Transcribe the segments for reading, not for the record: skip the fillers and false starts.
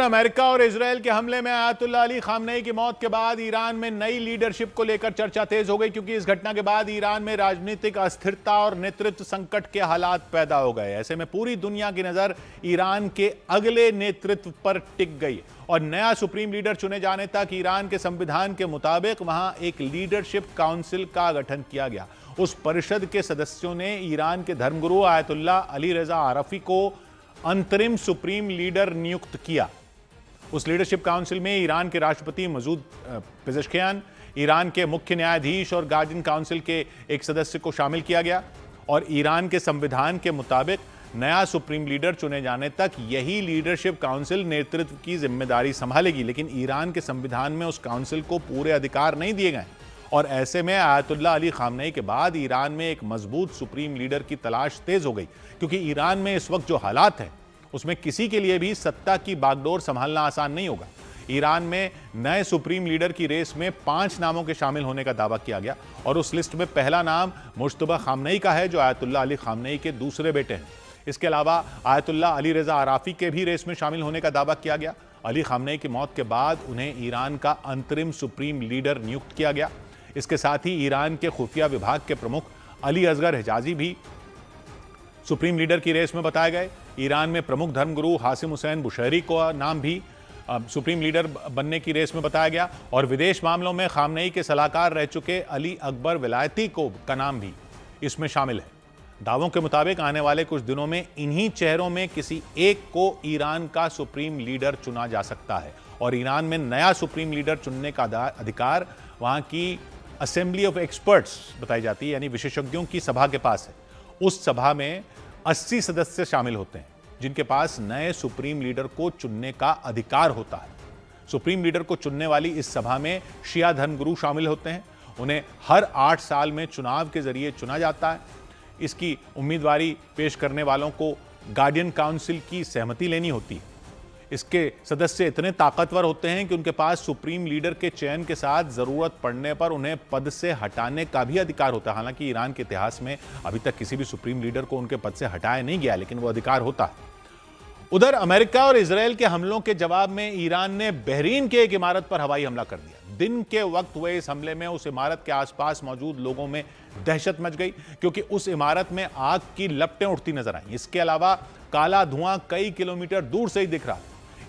America और Israel के हमले में आयतुल्लाह अली खामनेई की मौत के बाद ईरान में नई लीडरशिप को लेकर चर्चा तेज हो गई, क्योंकि इस घटना के बाद ईरान में राजनीतिक अस्थिरता और नेतृत्व संकट के हालात पैदा हो गए। ऐसे में पूरी दुनिया की नजर ईरान के अगले नेतृत्व पर टिक गई और नया सुप्रीम लीडर चुने जाने तक ईरान के संविधान के मुताबिक वहां एक लीडरशिप काउंसिल का गठन किया गया। उस परिषद के सदस्यों ने ईरान के धर्मगुरु आयतुल्लाह अली रजा आरफी को अंतरिम सुप्रीम लीडर नियुक्त किया। उस लीडरशिप काउंसिल में ईरान के राष्ट्रपति मसूद पेजेश्कियान, ईरान के मुख्य न्यायाधीश और गार्डियन काउंसिल के एक सदस्य को शामिल किया गया और ईरान के संविधान के मुताबिक नया सुप्रीम लीडर चुने जाने तक यही लीडरशिप काउंसिल नेतृत्व की जिम्मेदारी संभालेगी। लेकिन ईरान के संविधान में उस काउंसिल को पूरे अधिकार नहीं दिए गए और ऐसे में आयतुल्लाह अली खामनेई के बाद ईरान में एक मजबूत सुप्रीम लीडर की तलाश तेज हो गई, क्योंकि ईरान में इस वक्त जो हालात हैं उसमें किसी के लिए भी सत्ता की बागडोर संभालना आसान नहीं होगा। ईरान में नए सुप्रीम लीडर की रेस में 5 नामों के शामिल होने का दावा किया गया और उस लिस्ट में पहला नाम मुज्तबा खामनेई का है, जो आयतुल्लाह अली खामनेई के दूसरे बेटे हैं। इसके अलावा आयतुल्लाह अली रजा आरफी के भी रेस में शामिल होने का दावा किया गया। अली खामनेई की मौत के बाद उन्हें ईरान का अंतरिम सुप्रीम लीडर नियुक्त किया गया। इसके साथ ही ईरान के खुफिया विभाग के प्रमुख अली असगर हिजाजी भी सुप्रीम लीडर की रेस में बताए गए। ईरान में प्रमुख धर्मगुरु हासिम हुसैन बुशैरी को नाम भी सुप्रीम लीडर बनने की रेस में बताया गया और विदेश मामलों में खामनेई के सलाहकार रह चुके अली अकबर विलायती का नाम भी इसमें शामिल है। दावों के मुताबिक आने वाले कुछ दिनों में इन्हीं चेहरों में किसी एक को ईरान का सुप्रीम लीडर चुना जा सकता है और ईरान में नया सुप्रीम लीडर चुनने का अधिकार वहां की असेंबली ऑफ एक्सपर्ट्स बताई जाती है, यानी विशेषज्ञों की सभा के पास है। उस सभा में 80 सदस्य शामिल होते हैं, जिनके पास नए सुप्रीम लीडर को चुनने का अधिकार होता है। सुप्रीम लीडर को चुनने वाली इस सभा में शिया धर्मगुरु शामिल होते हैं। उन्हें हर 8 साल में चुनाव के जरिए चुना जाता है। इसकी उम्मीदवारी पेश करने वालों को गार्डियन काउंसिल की सहमति लेनी होती है। इसके सदस्य इतने ताकतवर होते हैं कि उनके पास सुप्रीम लीडर के चयन के साथ जरूरत पड़ने पर उन्हें पद से हटाने का भी अधिकार होता है। हालांकि ईरान के इतिहास में अभी तक किसी भी सुप्रीम लीडर को उनके पद से हटाया नहीं गया, लेकिन वो अधिकार होता है। उधर अमेरिका और इजरायल के हमलों के जवाब में ईरान ने बहरीन के एक इमारत पर हवाई हमला कर दिया। दिन के वक्त हुए इस हमले में उस इमारत के आसपास मौजूद लोगों में दहशत मच गई, क्योंकि उस इमारत में आग की लपटें उठती नजर आई। इसके अलावा काला धुआं कई किलोमीटर दूर से ही दिख रहा।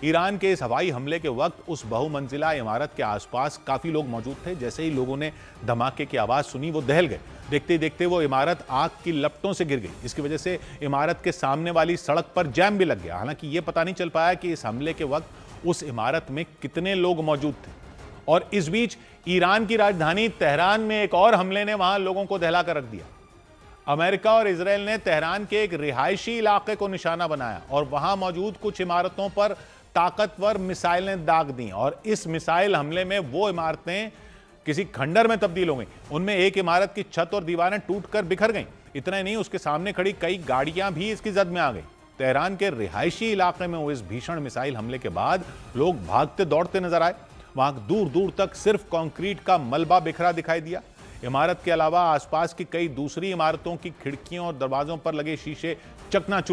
ईरान के इस हवाई हमले के वक्त उस बहुमंजिला इमारत के आसपास काफी लोग मौजूद थे। जैसे ही लोगों ने धमाके की आवाज सुनी, वो दहल गए। देखते ही देखते वो इमारत आग की लपटों से गिर गई। इसकी वजह से इमारत के सामने वाली सड़क पर जैम भी लग गया। हालांकि ये पता नहीं चल पाया कि इस हमले के वक्त उस इमारत में कितने लोग मौजूद थे। और इस बीच ईरान की राजधानी तेहरान में एक और हमले ने वहां लोगों को दहला कर रख दिया। अमेरिका और इजरायल ने तेहरान के एक रिहायशी इलाके को निशाना बनाया और वहां मौजूद कुछ इमारतों पर ताकतवर मिसाइलें दाग दी और इस मिसाइल हमले में वो इमारतें किसी खंडर में तब्दील हो गई। उनमें एक इमारत की छत और दीवारें टूटकर बिखर गईं। इतना ही नहीं, उसके सामने खड़ी कई गाड़ियां भी इसकी जद में आ गई। तेहरान के रिहायशी इलाके में हुए इस भीषण मिसाइल हमले के बाद लोग भागते दौड़ते नजर आए। वहां दूर दूर तक सिर्फ कंक्रीट का मलबा बिखरा दिखाई दिया। इमारत के अलावा आसपास की कई दूसरी इमारतों की खिड़कियों और दरवाजों पर लगे शीशे चकनाचूर